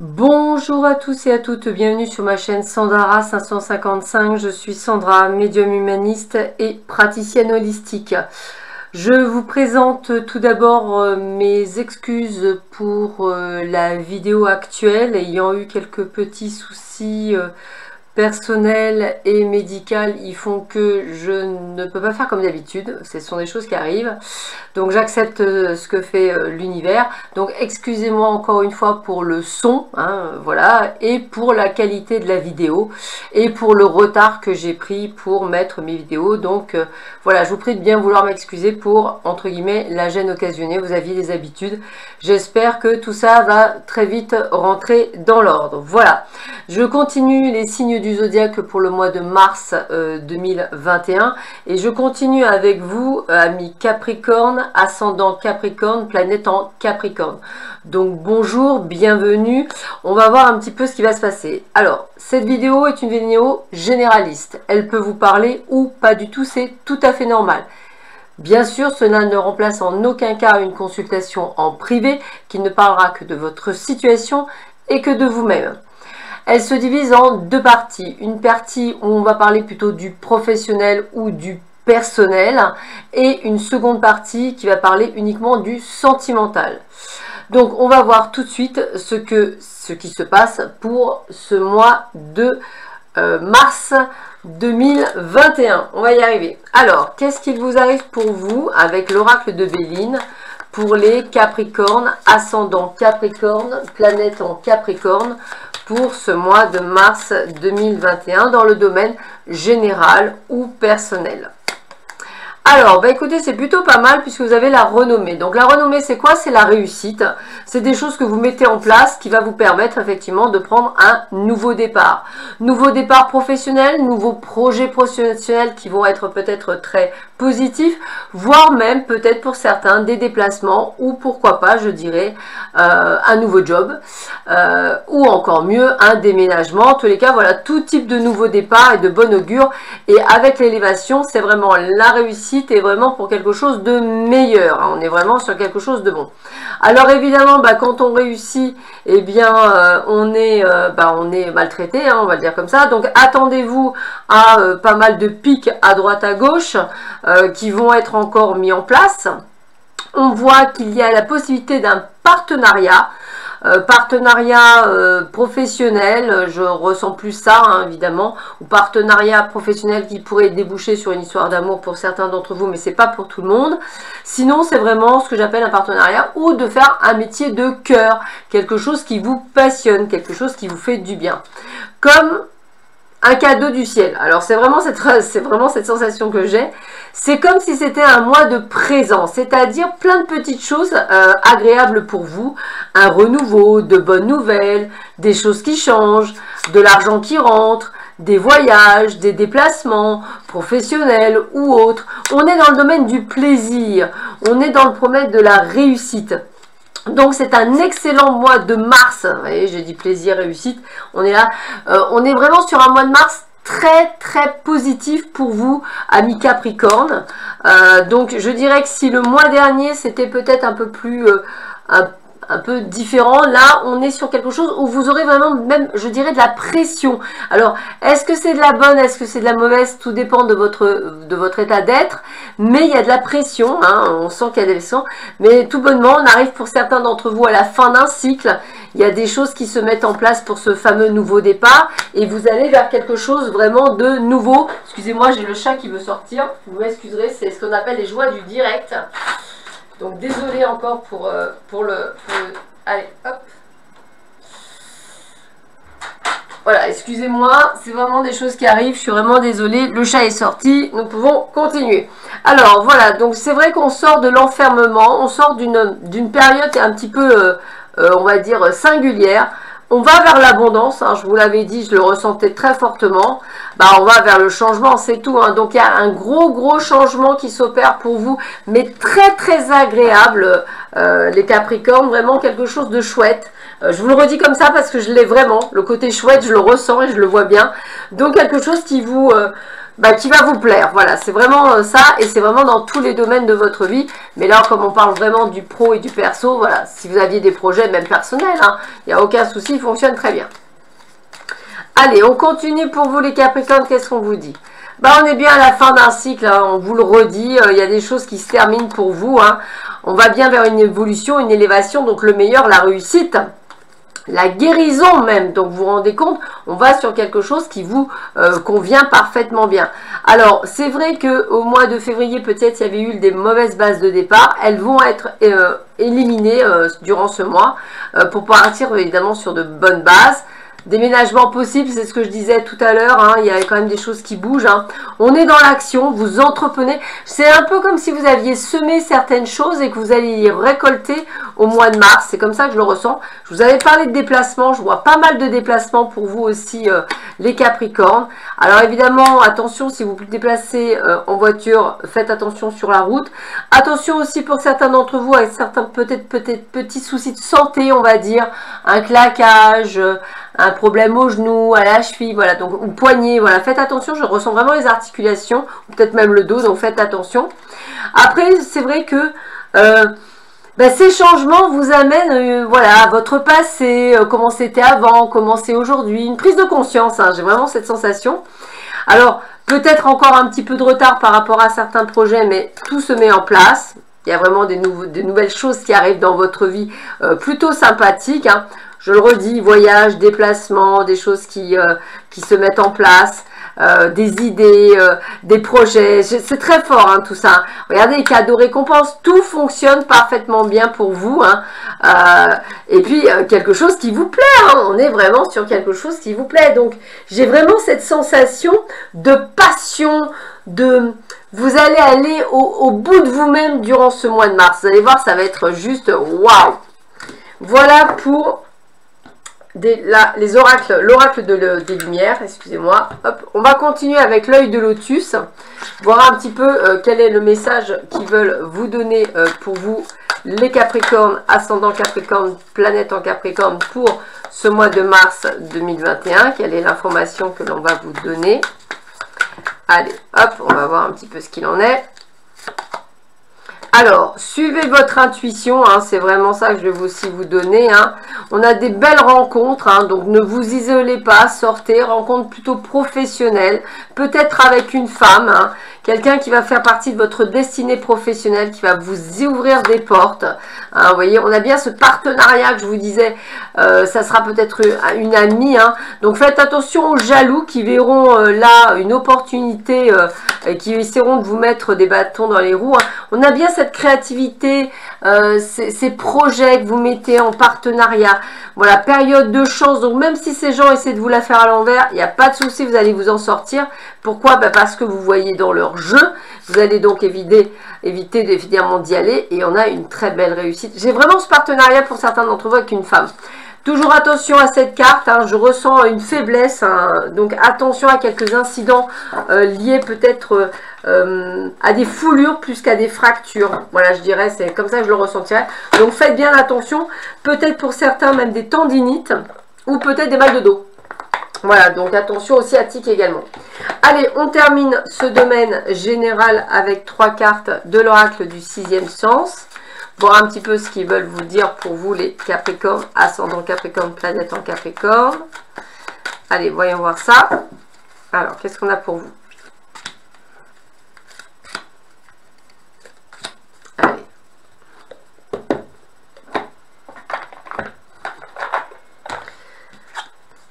Bonjour à tous et à toutes, bienvenue sur ma chaîne Sandara 555. Je suis Sandra, médium humaniste et praticienne holistique. Je vous présente tout d'abord mes excuses pour la vidéo actuelle, ayant eu quelques petits soucis personnel et médical, ils font que je ne peux pas faire comme d'habitude. Ce sont des choses qui arrivent, donc j'accepte ce que fait l'univers. Donc excusez-moi encore une fois pour le son, voilà, et pour la qualité de la vidéo et pour le retard que j'ai pris pour mettre mes vidéos. Donc voilà, je vous prie de bien vouloir m'excuser pour, entre guillemets, la gêne occasionnée. Vous aviez des habitudes, j'espère que tout ça va très vite rentrer dans l'ordre. Voilà, je continue les signes du zodiaque pour le mois de mars 2021 et je continue avec vous, amis Capricorne, ascendant Capricorne, planète en Capricorne. Donc bonjour, bienvenue. On va voir un petit peu ce qui va se passer. Alors, cette vidéo est une vidéo généraliste. Elle peut vous parler ou pas du tout, c'est tout à fait normal. Bien sûr, cela ne remplace en aucun cas une consultation en privé qui ne parlera que de votre situation et que de vous-même. Elle se divise en deux parties. Une partie où on va parler plutôt du professionnel ou du personnel et une seconde partie qui va parler uniquement du sentimental. Donc on va voir tout de suite ce qui se passe pour ce mois de mars 2021. On va y arriver. Alors, qu'est-ce qu'il vous arrive pour vous avec l'oracle de Béline pour les Capricornes, ascendant Capricorne, planète en Capricorne, pour ce mois de mars 2021 dans le domaine général ou personnel? Alors, bah écoutez, c'est plutôt pas mal puisque vous avez la renommée. Donc la renommée, c'est quoi? C'est la réussite. C'est des choses que vous mettez en place qui va vous permettre effectivement de prendre un nouveau départ. Nouveau départ professionnel, nouveaux projets professionnels qui vont être peut-être très positifs, voire même peut-être pour certains des déplacements ou pourquoi pas, je dirais, un nouveau job ou encore mieux, un déménagement. En tous les cas, voilà, tout type de nouveau départ et de bon augure. Et avec l'élévation, c'est vraiment la réussite et vraiment pour quelque chose de meilleur. On est vraiment sur quelque chose de bon. Alors évidemment, bah, quand on réussit, eh bien, on est maltraité, on va le dire comme ça. Donc attendez-vous à pas mal de pics à droite à gauche qui vont être encore mis en place. On voit qu'il y a la possibilité d'un partenariat. Professionnel, je ressens plus ça évidemment, ou partenariat professionnel qui pourrait déboucher sur une histoire d'amour pour certains d'entre vous, mais c'est pas pour tout le monde. Sinon, c'est vraiment ce que j'appelle un partenariat ou de faire un métier de cœur, quelque chose qui vous passionne, quelque chose qui vous fait du bien, comme un cadeau du ciel. Alors c'est vraiment cette sensation que j'ai. C'est comme si c'était un mois de présent, c'est-à-dire plein de petites choses agréables pour vous, un renouveau, de bonnes nouvelles, des choses qui changent, de l'argent qui rentre, des voyages, des déplacements professionnels ou autres. On est dans le domaine du plaisir, on est dans le domaine de la réussite. Donc c'est un excellent mois de mars. Vous voyez, j'ai dit plaisir, réussite. On est là, on est vraiment sur un mois de mars très positif pour vous, amis Capricorne. Donc je dirais que si le mois dernier c'était peut-être un peu plus un peu différent, là on est sur quelque chose où vous aurez vraiment même, je dirais, de la pression. Alors est-ce que c'est de la bonne, est-ce que c'est de la mauvaise, tout dépend de votre état d'être, mais il y a de la pression, on sent qu'il y a des leçons, mais tout bonnement on arrive pour certains d'entre vous à la fin d'un cycle. Il y a des choses qui se mettent en place pour ce fameux nouveau départ et vous allez vers quelque chose vraiment de nouveau. Excusez-moi, j'ai le chat qui veut sortir, vous m'excuserez, c'est ce qu'on appelle les joies du direct. Donc désolé encore pour allez, hop. Voilà, excusez-moi, c'est vraiment des choses qui arrivent, je suis vraiment désolée. Le chat est sorti, nous pouvons continuer. Alors voilà, donc c'est vrai qu'on sort de l'enfermement, on sort d'une période un petit peu, on va dire, singulière. On va vers l'abondance, je vous l'avais dit, je le ressentais très fortement. On va vers le changement, c'est tout. Donc il y a un gros changement qui s'opère pour vous, mais très agréable, les Capricornes, vraiment quelque chose de chouette. Je vous le redis comme ça parce que je l'ai vraiment, le côté chouette, je le ressens et je le vois bien. Donc quelque chose qui vous bah, qui va vous plaire. Voilà, c'est vraiment ça, et c'est vraiment dans tous les domaines de votre vie. Mais là, comme on parle vraiment du pro et du perso, voilà, si vous aviez des projets même personnels, hein, il n'y a aucun souci, il fonctionne très bien. Allez, on continue pour vous les Capricornes, qu'est-ce qu'on vous dit? Bah, on est bien à la fin d'un cycle, hein, on vous le redit, il y a des choses qui se terminent pour vous, hein. On va bien vers une évolution, une élévation, donc le meilleur, la réussite, la guérison même. Donc vous vous rendez compte, on va sur quelque chose qui vous convient parfaitement bien. Alors c'est vrai que au mois de février, peut-être il y avait eu des mauvaises bases de départ, elles vont être éliminées durant ce mois pour partir évidemment sur de bonnes bases. Déménagement possible, c'est ce que je disais tout à l'heure, hein, il y a quand même des choses qui bougent, hein. On est dans l'action, vous entreprenez, c'est un peu comme si vous aviez semé certaines choses et que vous allez y récolter au mois de mars, c'est comme ça que je le ressens. Je vous avais parlé de déplacements, je vois pas mal de déplacements pour vous aussi les Capricornes. Alors évidemment, attention si vous vous déplacez en voiture, faites attention sur la route. Attention aussi pour certains d'entre vous avec certains peut-être petits soucis de santé, on va dire, un claquage, un problème au genou, à la cheville, voilà, donc au poignet, voilà, faites attention, je ressens vraiment les articulations, ou peut-être même le dos, donc faites attention. Après, c'est vrai que ces changements vous amènent voilà, à votre passé, comment c'était avant, comment c'est aujourd'hui, une prise de conscience, hein, j'ai vraiment cette sensation. Alors, peut-être encore un petit peu de retard par rapport à certains projets, mais tout se met en place. Il y a vraiment des nouvelles choses qui arrivent dans votre vie plutôt sympathiques, hein. Je le redis, voyage, déplacement, des choses qui se mettent en place, des idées, des projets. C'est très fort, hein, tout ça. Regardez, les cadeaux, récompenses, tout fonctionne parfaitement bien pour vous, hein. Et puis, quelque chose qui vous plaît, hein. On est vraiment sur quelque chose qui vous plaît. Donc, j'ai vraiment cette sensation de passion, vous allez aller au bout de vous-même durant ce mois de mars. Vous allez voir, ça va être juste waouh. Voilà pour les oracles, l'oracle des lumières, excusez-moi. Hop, on va continuer avec l'œil de lotus, voir un petit peu quel est le message qu'ils veulent vous donner pour vous, les Capricornes, ascendant Capricorne, planète en Capricorne, pour ce mois de mars 2021. Quelle est l'information que l'on va vous donner? Allez, hop, on va voir un petit peu ce qu'il en est. Alors, suivez votre intuition, hein, c'est vraiment ça que je vais aussi vous donner, hein. On a des belles rencontres, hein, donc ne vous isolez pas, sortez, rencontre plutôt professionnelle, peut-être avec une femme, hein, quelqu'un qui va faire partie de votre destinée professionnelle, qui va vous ouvrir des portes, hein, vous voyez, on a bien ce partenariat que je vous disais, ça sera peut-être une amie, hein, donc faites attention aux jaloux qui verront là une opportunité et qui essaieront de vous mettre des bâtons dans les roues, hein. On a bien cette créativité, ces projets que vous mettez en partenariat, voilà, période de chance, donc même si ces gens essaient de vous la faire à l'envers, il n'y a pas de souci, vous allez vous en sortir. Pourquoi? Parce que vous voyez dans leur jeu, vous allez donc éviter évidemment d'y aller, et on a une très belle réussite. J'ai vraiment ce partenariat pour certains d'entre vous avec une femme. Toujours attention à cette carte, hein, je ressens une faiblesse, hein, donc attention à quelques incidents liés peut-être à des foulures plus qu'à des fractures. Voilà, je dirais, c'est comme ça que je le ressentirais. Donc faites bien attention, peut-être pour certains même des tendinites ou peut-être des mal de dos. Voilà, donc attention aux sciatiques également. Allez, on termine ce domaine général avec 3 cartes de l'oracle du 6e sens. Voir un petit peu ce qu'ils veulent vous dire pour vous les Capricornes, ascendant Capricorne, planète en Capricorne. Allez, voyons voir ça. Alors, qu'est-ce qu'on a pour vous? Allez.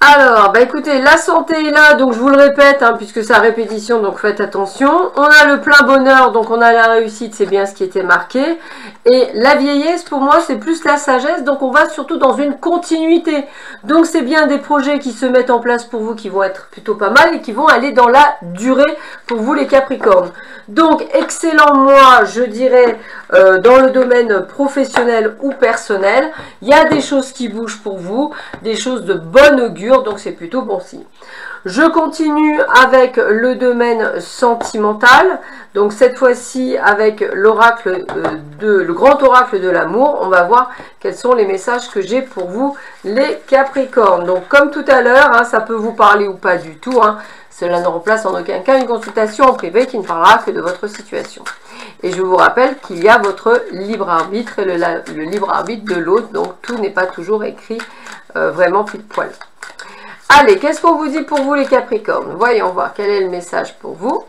Alors, écoutez, la santé est là, donc je vous le répète, hein, puisque c'est à répétition, donc faites attention. On a le plein bonheur, donc on a la réussite, c'est bien ce qui était marqué. Et la vieillesse, pour moi, c'est plus la sagesse, donc on va surtout dans une continuité. Donc c'est bien des projets qui se mettent en place pour vous, qui vont être plutôt pas mal et qui vont aller dans la durée pour vous les Capricornes. Donc excellent mois, je dirais, dans le domaine professionnel ou personnel. Il y a des choses qui bougent pour vous, des choses de bon augure, donc c'est plutôt bon signe. Je continue avec le domaine sentimental. Donc cette fois-ci avec l'oracle le grand oracle de l'amour. On va voir quels sont les messages que j'ai pour vous les Capricornes. Donc comme tout à l'heure, hein, ça peut vous parler ou pas du tout. Hein. Cela ne remplace en aucun cas une consultation en privé qui ne parlera que de votre situation. Et je vous rappelle qu'il y a votre libre arbitre et le libre arbitre de l'autre. Donc tout n'est pas toujours écrit vraiment pile poil. Allez, qu'est-ce qu'on vous dit pour vous les Capricornes? Voyons voir quel est le message pour vous.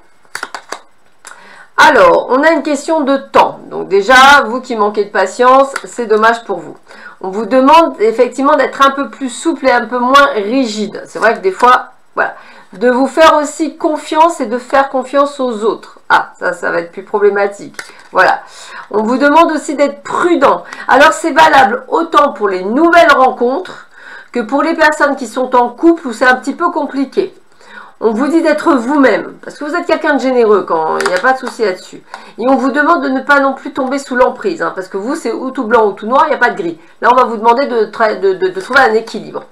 Alors, on a une question de temps. Donc déjà, vous qui manquez de patience, c'est dommage pour vous. On vous demande effectivement d'être un peu plus souple et un peu moins rigide. C'est vrai que des fois, voilà. De vous faire aussi confiance et de faire confiance aux autres. Ah, ça va être plus problématique. Voilà. On vous demande aussi d'être prudent. Alors, c'est valable autant pour les nouvelles rencontres que pour les personnes qui sont en couple où c'est un petit peu compliqué. On vous dit d'être vous-même, parce que vous êtes quelqu'un de généreux, quand il n'y a pas de souci là-dessus. Et on vous demande de ne pas non plus tomber sous l'emprise, hein, parce que vous, c'est ou tout blanc ou tout noir, il n'y a pas de gris. Là, on va vous demander de trouver un équilibre.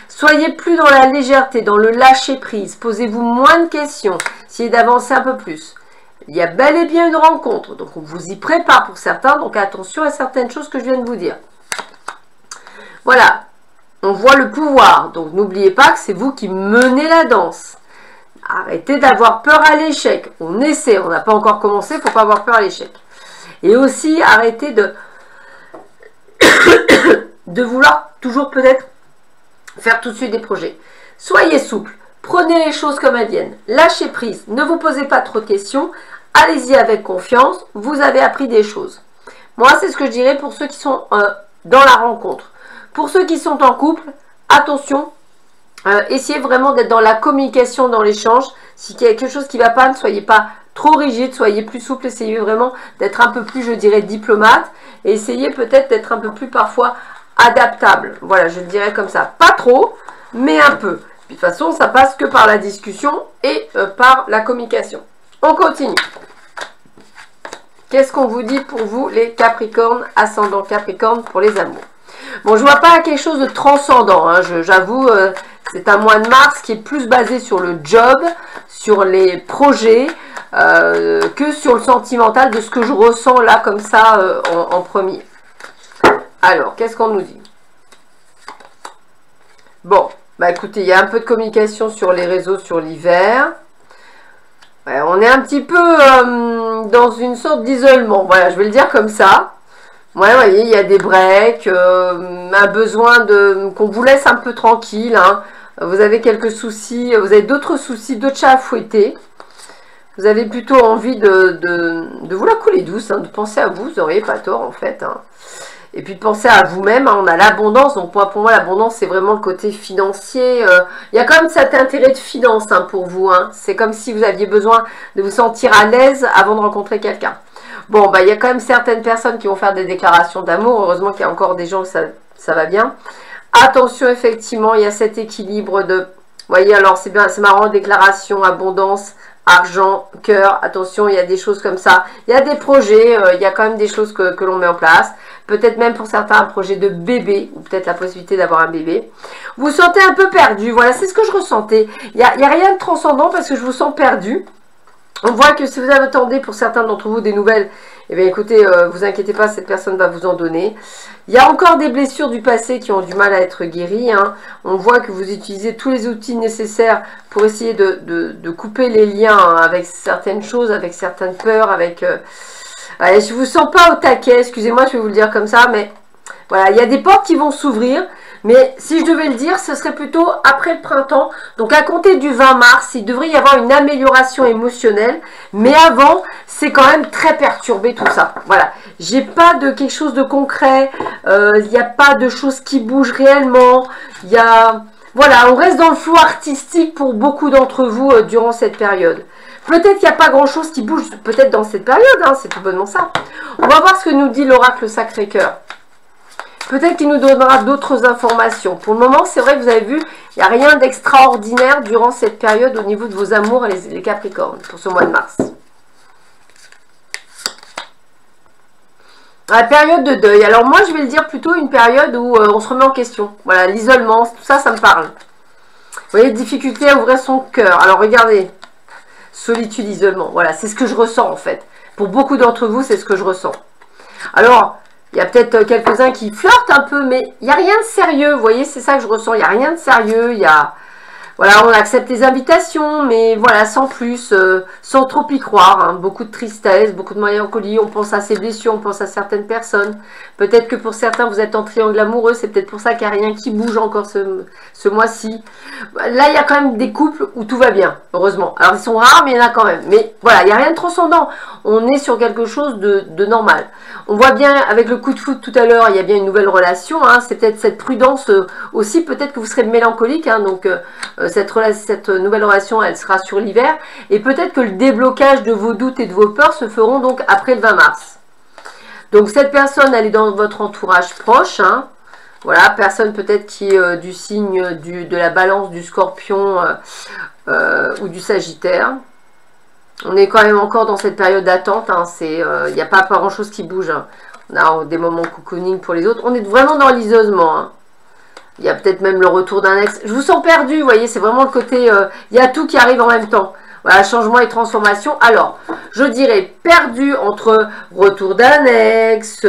Soyez plus dans la légèreté, dans le lâcher-prise. Posez-vous moins de questions, essayez d'avancer un peu plus. Il y a bel et bien une rencontre, donc on vous y prépare pour certains, donc attention à certaines choses que je viens de vous dire. Voilà. On voit le pouvoir, donc n'oubliez pas que c'est vous qui menez la danse. Arrêtez d'avoir peur à l'échec. On essaie, on n'a pas encore commencé, il ne faut pas avoir peur à l'échec. Et aussi, arrêtez de vouloir toujours peut-être faire tout de suite des projets. Soyez souple, prenez les choses comme elles viennent. Lâchez prise, ne vous posez pas trop de questions. Allez-y avec confiance, vous avez appris des choses. Moi, c'est ce que je dirais pour ceux qui sont dans la rencontre. Pour ceux qui sont en couple, attention, essayez vraiment d'être dans la communication, dans l'échange. S'il y a quelque chose qui ne va pas, ne soyez pas trop rigide, soyez plus souple, essayez vraiment d'être un peu plus, je dirais, diplomate. Et essayez peut-être d'être un peu plus parfois adaptable. Voilà, je le dirais comme ça. Pas trop, mais un peu. Puis, de toute façon, ça passe que par la discussion et par la communication. On continue. Qu'est-ce qu'on vous dit pour vous, les Capricornes, ascendant Capricorne, pour les amours? Bon, je ne vois pas quelque chose de transcendant, hein, j'avoue, c'est un mois de mars qui est plus basé sur le job, sur les projets, que sur le sentimental de ce que je ressens là comme ça en premier. Alors, qu'est-ce qu'on nous dit? Bon, bah écoutez, il y a un peu de communication sur les réseaux sur l'hiver. Ouais, on est un petit peu dans une sorte d'isolement, voilà, je vais le dire comme ça. Ouais, vous voyez, il y a des breaks, un besoin qu'on vous laisse un peu tranquille. Hein. Vous avez quelques soucis, vous avez d'autres soucis, d'autres chats à fouetter. Vous avez plutôt envie de vous la couler douce, hein, de penser à vous, vous n'auriez pas tort en fait. Hein. Et puis de penser à vous-même, hein, on a l'abondance, donc pour moi l'abondance c'est vraiment le côté financier. Il y a quand même cet intérêt de finance hein, pour vous. Hein. C'est comme si vous aviez besoin de vous sentir à l'aise avant de rencontrer quelqu'un. Bon, bah, il y a quand même certaines personnes qui vont faire des déclarations d'amour. Heureusement qu'il y a encore des gens, ça va bien. Attention, effectivement, il y a cet équilibre de... Vous voyez, alors c'est bien, c'est marrant, déclaration, abondance, argent, cœur. Attention, il y a des choses comme ça. Il y a des projets, il y a quand même des choses que l'on met en place. Peut-être même pour certains un projet de bébé, ou peut-être la possibilité d'avoir un bébé. Vous vous sentez un peu perdu, voilà, c'est ce que je ressentais. Il n'y a rien de transcendant parce que je vous sens perdu. On voit que si vous attendez pour certains d'entre vous des nouvelles, eh bien écoutez, vous inquiétez pas, cette personne va vous en donner. Il y a encore des blessures du passé qui ont du mal à être guéries. Hein. On voit que vous utilisez tous les outils nécessaires pour essayer de couper les liens hein, avec certaines choses, avec certaines peurs, avec... Allez, je ne vous sens pas au taquet, excusez-moi, je vais vous le dire comme ça, mais voilà, il y a des portes qui vont s'ouvrir. Mais si je devais le dire, ce serait plutôt après le printemps. Donc à compter du 20 mars, il devrait y avoir une amélioration émotionnelle. Mais avant, c'est quand même très perturbé tout ça. Voilà. J'ai pas de quelque chose de concret. Il n'y a pas de choses qui bougent réellement. Il y a... Voilà, on reste dans le flou artistique pour beaucoup d'entre vous durant cette période. Peut-être qu'il n'y a pas grand-chose qui bouge, peut-être dans cette période. Hein, c'est tout bonnement ça. On va voir ce que nous dit l'oracle Sacré-Cœur. Peut-être qu'il nous donnera d'autres informations. Pour le moment, c'est vrai que vous avez vu, il n'y a rien d'extraordinaire durant cette période au niveau de vos amours, les Capricornes, pour ce mois de mars. La période de deuil. Alors moi, je vais le dire plutôt une période où on se remet en question. Voilà, l'isolement, tout ça, ça me parle. voyez, difficulté à ouvrir son cœur. Alors, regardez. Solitude, isolement. Voilà, c'est ce que je ressens, en fait. Pour beaucoup d'entre vous, c'est ce que je ressens. Alors, il y a peut-être quelques-uns qui flirtent un peu, mais il n'y a rien de sérieux. Vous voyez, c'est ça que je ressens. Il n'y a rien de sérieux. Il y a... Voilà, on accepte les invitations, mais voilà, sans plus, sans trop y croire. Hein. Beaucoup de tristesse, beaucoup de mélancolie. On pense à ses blessures, on pense à certaines personnes. Peut-être que pour certains, vous êtes en triangle amoureux. C'est peut-être pour ça qu'il n'y a rien qui bouge encore ce mois-ci. Là, il y a quand même des couples où tout va bien, heureusement. Alors, ils sont rares, mais il y en a quand même. Mais voilà, il n'y a rien de transcendant. On est sur quelque chose de normal. On voit bien, avec le coup de foudre tout à l'heure, il y a bien une nouvelle relation. Hein. C'est peut-être cette prudence aussi. Peut-être que vous serez mélancolique. Hein, donc... cette nouvelle relation, elle sera sur l'hiver. Et peut-être que le déblocage de vos doutes et de vos peurs se feront donc après le 20 mars. Donc cette personne, elle est dans votre entourage proche. Hein. Voilà, personne peut-être qui est du signe de la balance, du scorpion ou du sagittaire. On est quand même encore dans cette période d'attente. Hein. Il n'y a pas grand-chose qui bouge. Hein. On a des moments cocooning pour les autres. On est vraiment dans l'isolement. Hein. Il y a peut-être même le retour d'un ex. Je vous sens perdu, vous voyez, c'est vraiment le côté... il y a tout qui arrive en même temps. Voilà, changement et transformation. Alors, je dirais perdu entre retour d'un ex,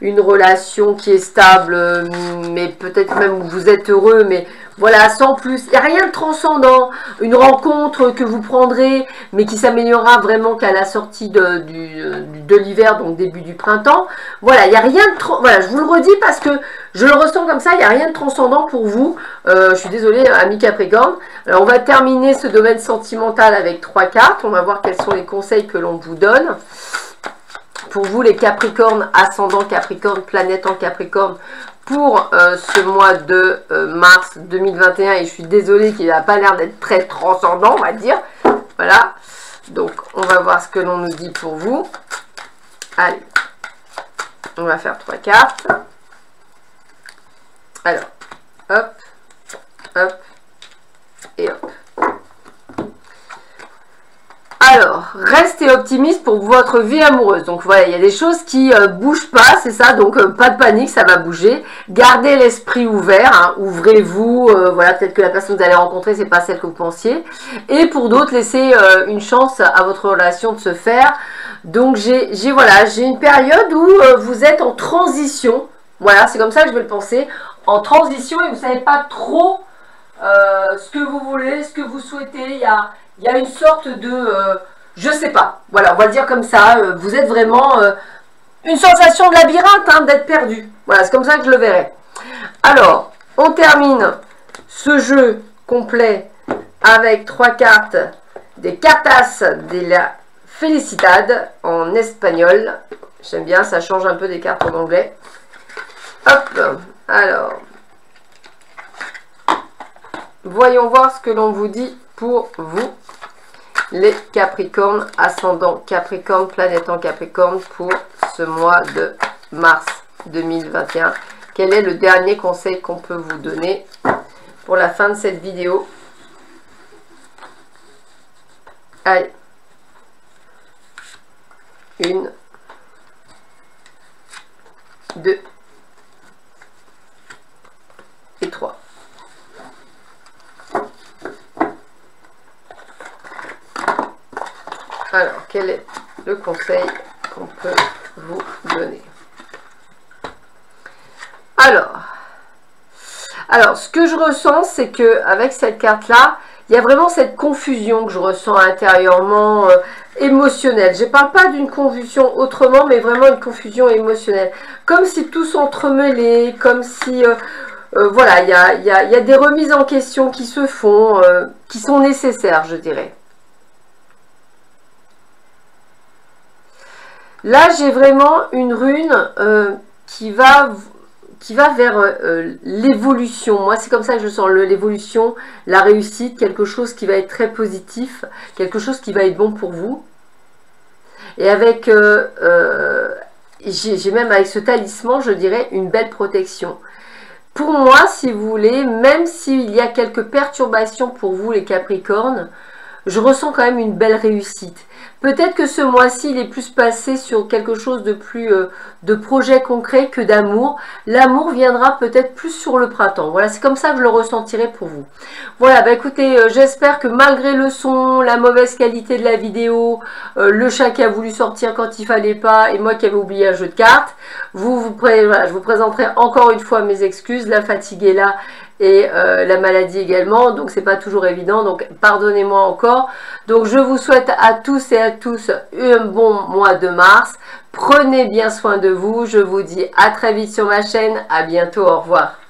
une relation qui est stable, mais peut-être même où vous êtes heureux, mais voilà, sans plus. Il n'y a rien de transcendant. Une rencontre que vous prendrez, mais qui s'améliorera vraiment qu'à la sortie de l'hiver, donc début du printemps. Voilà, il n'y a rien de... Voilà, je vous le redis parce que je le ressens comme ça, il n'y a rien de transcendant pour vous. Je suis désolée, amis Capricorne. Alors, on va terminer ce domaine sentimental avec 3 cartes. On va voir quels sont les conseils que l'on vous donne. Pour vous, les Capricornes, ascendant Capricorne, planète en Capricorne, pour ce mois de mars 2021. Et je suis désolée qu'il n'a pas l'air d'être très transcendant, on va dire. Voilà. Donc, on va voir ce que l'on nous dit pour vous. Allez. On va faire 3 cartes. Alors, hop, hop, et hop. Alors, restez optimiste pour votre vie amoureuse. Donc voilà, il y a des choses qui bougent pas, c'est ça. Donc pas de panique, ça va bouger. Gardez l'esprit ouvert, hein, ouvrez-vous. Voilà, peut-être que la personne que vous allez rencontrer, c'est pas celle que vous pensiez. Et pour d'autres, laissez une chance à votre relation de se faire. Donc j'ai une période où vous êtes en transition. Voilà, c'est comme ça que je vais le penser. En transition et vous savez pas trop ce que vous voulez, ce que vous souhaitez. Il y a une sorte de... je sais pas. Voilà, on va le dire comme ça. Vous êtes vraiment... une sensation de labyrinthe, hein, d'être perdu. Voilà, c'est comme ça que je le verrai. Alors, on termine ce jeu complet avec 3 cartes des Cartas de la Felicidad en espagnol. J'aime bien, ça change un peu des cartes en anglais. Hop, alors, voyons voir ce que l'on vous dit pour vous, les Capricornes, ascendant Capricorne, planète en Capricorne, pour ce mois de mars 2021. Quel est le dernier conseil qu'on peut vous donner pour la fin de cette vidéo? Allez. 1, 2 et 3. Alors, quel est le conseil qu'on peut vous donner? Alors, ce que je ressens, c'est que avec cette carte-là, il y a vraiment cette confusion que je ressens intérieurement, émotionnelle. Je ne parle pas d'une confusion autrement, mais vraiment une confusion émotionnelle. Comme si tout s'entremêlait, comme si... voilà, il y a des remises en question qui se font, qui sont nécessaires, je dirais. Là, j'ai vraiment une rune qui va vers l'évolution. Moi, c'est comme ça que je sens l'évolution, la réussite, quelque chose qui va être très positif, quelque chose qui va être bon pour vous. Et avec, j'ai même avec ce talisman, je dirais, une belle protection. Pour moi, si vous voulez, même s'il y a quelques perturbations pour vous, les Capricornes, je ressens quand même une belle réussite. Peut-être que ce mois-ci, il est plus passé sur quelque chose de plus de projet concret que d'amour. L'amour viendra peut-être plus sur le printemps. Voilà, c'est comme ça que je le ressentirai pour vous. Voilà, bah écoutez, j'espère que malgré le son, la mauvaise qualité de la vidéo, le chat qui a voulu sortir quand il fallait pas, et moi qui avais oublié un jeu de cartes, voilà, je vous présenterai encore une fois mes excuses. La fatigue est là et la maladie également, donc c'est pas toujours évident, donc pardonnez-moi encore. Donc je vous souhaite à tous et à tous un bon mois de mars. Prenez bien soin de vous. Je vous dis à très vite sur ma chaîne. À bientôt. Au revoir.